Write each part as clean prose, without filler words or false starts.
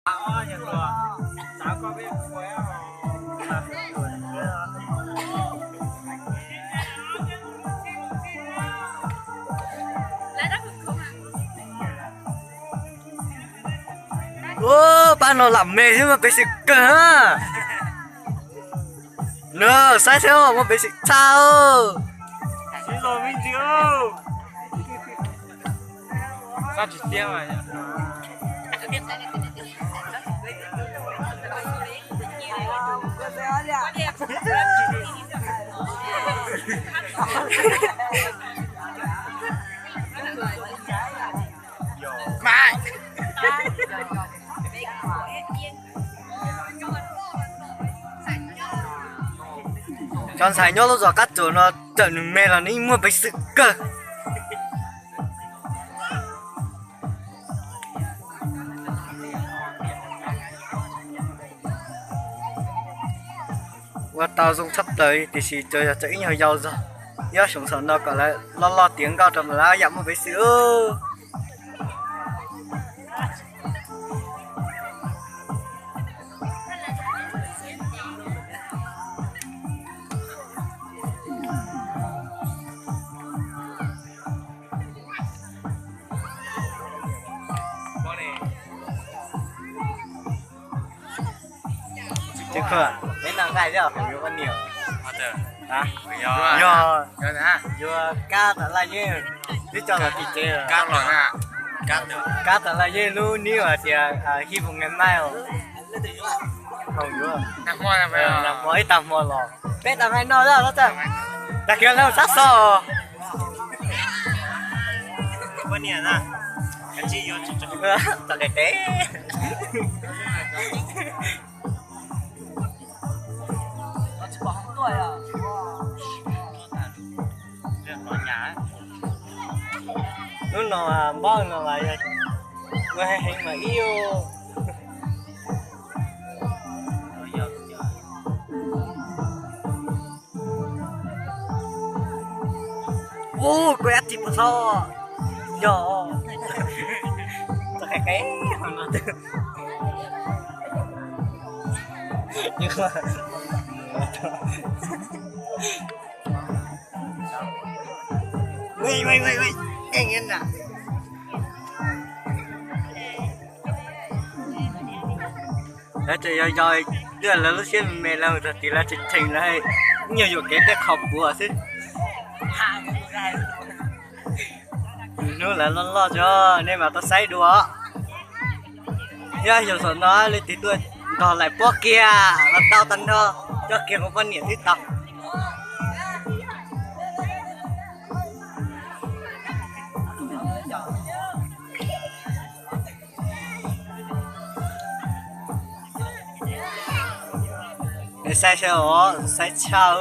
Ô, ba nó làm mê thế mà bị xịt cơ. Nè, sai theo mà bị xịt sao? Xin lỗi Minh Chiếu. Sao chỉ tiêu à? Mày. Con sai nhớ lúc rồi cắt chỗ nó trận mê là ní mua bị xịt cơ. Và tao dùng sắp tới thì chỉ chơi là chơi nhiều dầu rồi. Nhớ sống sống nó còn lại lo tiếng cao trầm lá dặm một cái sữa. Chứ không, đến nào ngày chứ, nhiều con nhiều. Hả? Nhiều. Nhiều cá thật là như, biết cho là thịt chê. Cam rồi nè. Cá thật là như luôn nhiều thì khi vùng ngày mai rồi. Không nữa. Nằm mua nè phải không? Nằm mua ít tầm mua lò. Biết tầm hay nói ra đó chứ. Đặc biệt là sát sò. Có nhiều nè. Cái gì vô chút chút. Thật đẹp đấy. Lúc nào bao nó lại người hay mà yêu. Ô, quét thì sao? Yo. Thật cái nó nhưng mà Ui, nghe nghe nè. Đó thì rồi đưa là lúc xem mẹ làm rồi thì là trình là nhiều nhiều cái học của chứ. Nó là lo cho nên mà tao say đùa. Ya giờ số nó lên tí tuổi còn lại bó kia là tao tấn thôi cho kia có vấn điểm thích tao. Để sai xe ó, sai chào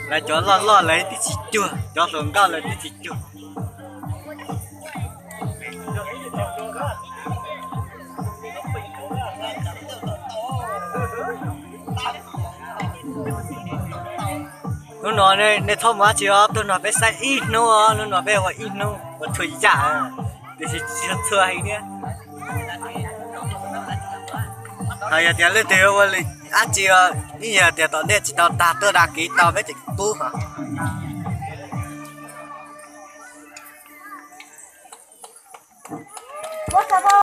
là cho lo lấy thì chỉ chưa cho xuống cao lấy thì chỉ chưa nó nói này thông quá chưa tôi nói phải sai ít nữa nó nói phải gọi ít nữa và thủy trả thì chỉ thừa hay nhé giờ tiền lên tiêu và lịch ăn chưa như giờ tiền tao nên chỉ tao ta tôi đã ký tao với chỉ tu hả